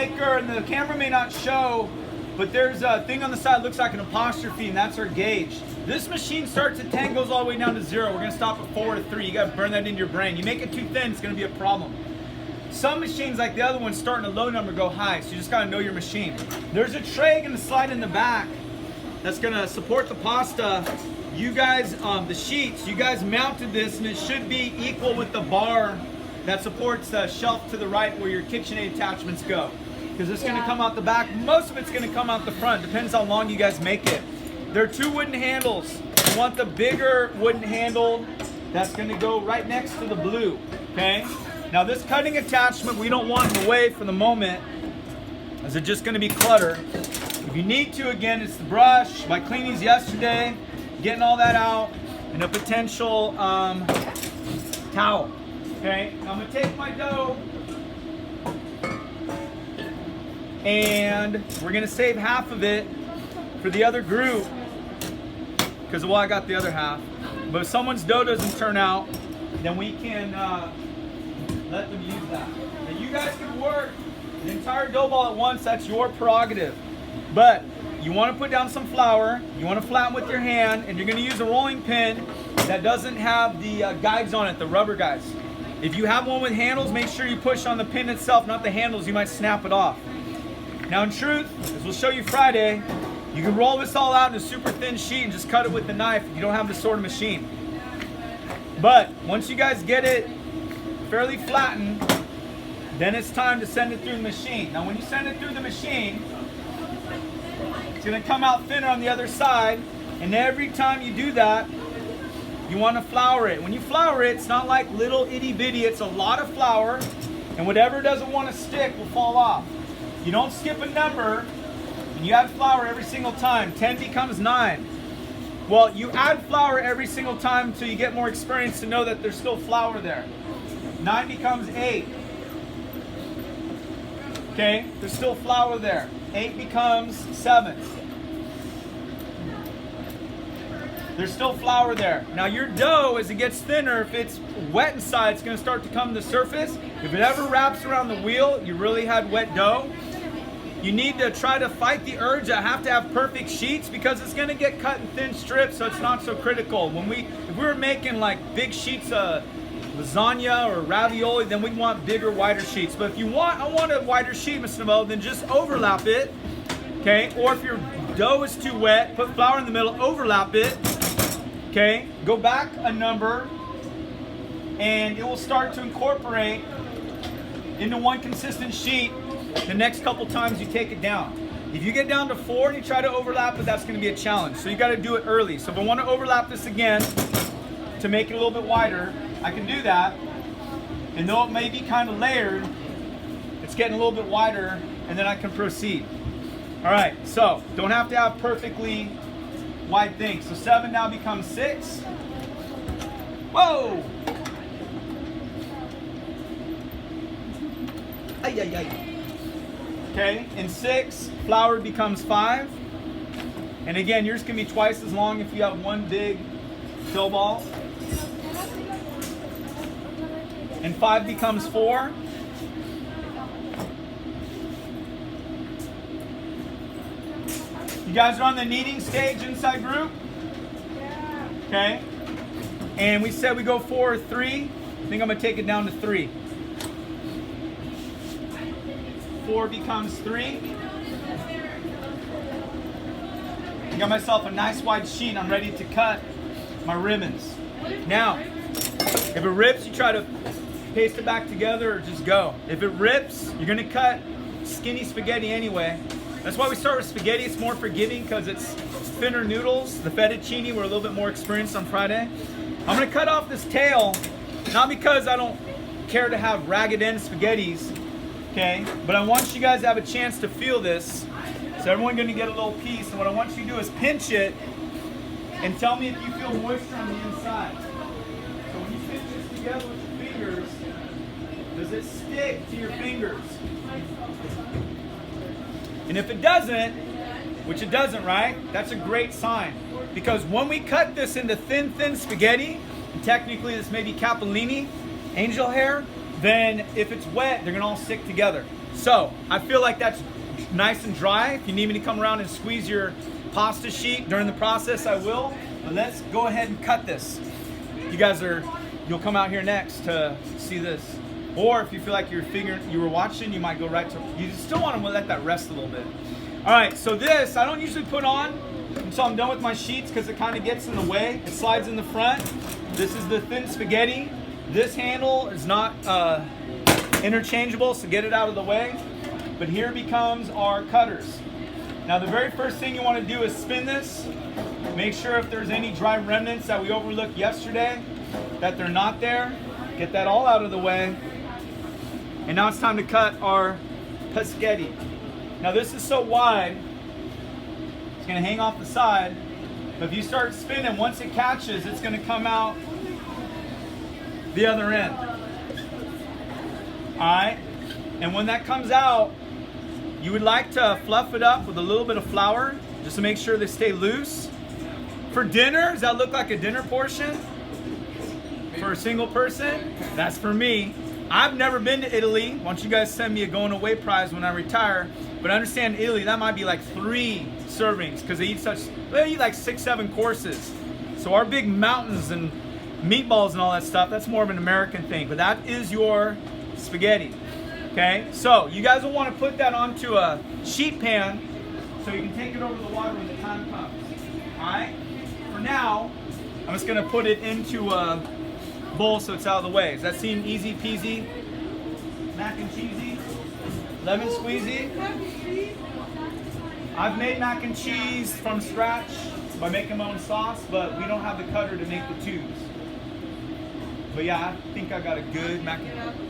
maker, and the camera may not show, but there's a thing on the side that looks like an apostrophe, and that's our gauge. This machine starts at 10, goes all the way down to 0. We're gonna stop at 4 to 3. You gotta burn that into your brain. You make it too thin, it's gonna be a problem. Some machines, like the other one, start in a low number, go high, so you just gotta know your machine. There's a tray gonna slide in the back that's gonna support the pasta. You guys, the sheets, you guys mounted this, and it should be equal with the bar that supports the shelf to the right where your KitchenAid attachments go. Because it's gonna come out the back. Most of it's gonna come out the front, depends how long you guys make it. There are 2 wooden handles. You want the bigger wooden handle that's gonna go right next to the blue, okay? Now this cutting attachment we don't want in the way for the moment, as it's just gonna be clutter. If you need to, again, it's the brush, my cleanies yesterday, getting all that out, and a potential towel. Okay, now I'm gonna take my dough and we're gonna save half of it for the other group, because well, I got the other half. But if someone's dough doesn't turn out, then we can let them use that. Now you guys can work the entire dough ball at once, that's your prerogative. But you want to put down some flour, you want to flatten with your hand, and you're going to use a rolling pin that doesn't have the guides on it, the rubber guides. If you have one with handles, make sure you push on the pin itself, not the handles, you might snap it off. Now in truth, as we'll show you Friday, you can roll this all out in a super thin sheet and just cut it with the knife if you don't have this sort of machine. But once you guys get it fairly flattened, then it's time to send it through the machine. Now when you send it through the machine, it's going to come out thinner on the other side, and every time you do that, you want to flour it. When you flour it, it's not like little itty bitty, it's a lot of flour, and whatever doesn't want to stick will fall off. You don't skip a number, and you add flour every single time. 10 becomes 9. Well, you add flour every single time until you get more experience to know that there's still flour there. 9 becomes 8. Okay, there's still flour there. 8 becomes 7. There's still flour there. Now your dough, as it gets thinner, if it's wet inside, it's going to start to come to the surface. If it ever wraps around the wheel, you really had wet dough. You need to try to fight the urge to have perfect sheets, because it's going to get cut in thin strips, so it's not so critical. If we were making like big sheets of lasagna or ravioli, then we'd want bigger, wider sheets. But if you want, I want a wider sheet, Mr. Noel, then just overlap it, okay? Or if your dough is too wet, put flour in the middle, overlap it, okay? Go back a number, and it will start to incorporate into one consistent sheet the next couple times you take it down. If you get down to 4 and you try to overlap it, that's going to be a challenge. So you got to do it early. So if I want to overlap this again to make it a little bit wider, I can do that. And though it may be kind of layered, it's getting a little bit wider, and then I can proceed. All right, so don't have to have perfectly wide things. So 7 now becomes 6. Whoa! Ay, ay, ay. Okay, in 6, flour becomes 5. And again, yours can be twice as long if you have one big dough ball. And 5 becomes 4. You guys are on the kneading stage inside group? Okay. And we said we go 4 or 3. I think I'm going to take it down to 3. 4 becomes 3. I got myself a nice wide sheet. I'm ready to cut my ribbons. Now, if it rips, you try to paste it back together or just go. If it rips, you're going to cut skinny spaghetti anyway. That's why we start with spaghetti. It's more forgiving because it's thinner noodles. The fettuccine, we're a little bit more experienced on Friday. I'm going to cut off this tail, not because I don't care to have ragged end spaghettis, okay, but I want you guys to have a chance to feel this. So everyone's going to get a little piece, and what I want you to do is pinch it and tell me if you feel moisture on the inside. So when you pinch this together with your fingers, does it stick to your fingers? And if it doesn't, which it doesn't, right, that's a great sign. Because when we cut this into thin spaghetti, and technically this may be capellini, angel hair, then if it's wet, they're going to all stick together. So I feel like that's nice and dry. If you need me to come around and squeeze your pasta sheet during the process, I will. But let's go ahead and cut this. You'll come out here next to see this. Or if you feel like you were watching, you might go right to, you still want to let that rest a little bit. All right, so this, I don't usually put on until I'm done with my sheets because it kind of gets in the way. It slides in the front. This is the thin spaghetti. This handle is not interchangeable, so get it out of the way. But here becomes our cutters. Now the very first thing you want to do is spin this. Make sure if there's any dry remnants that we overlooked yesterday, that they're not there. Get that all out of the way. And now it's time to cut our paschetti. Now this is so wide, it's gonna hang off the side. But if you start spinning, once it catches, it's gonna come out the other end. All right, and when that comes out, you would like to fluff it up with a little bit of flour, just to make sure they stay loose. For dinner, does that look like a dinner portion? For a single person? That's for me. I've never been to Italy. Why don't you guys send me a going away prize when I retire? But I understand Italy, that might be like 3 servings because they eat like 6, 7 courses. So our big mountains and meatballs and all that stuff, that's more of an American thing. But that is your spaghetti. Okay, so you guys will want to put that onto a sheet pan so you can take it over the water when the time comes. All right, for now, I'm just going to put it into a bowl so it's out of the way. Does that seem easy peasy? Mac and cheesy? Lemon squeezy? I've made mac and cheese from scratch by making my own sauce, but we don't have the cutter to make the tubes. But yeah, I think I got a good mac and cheese.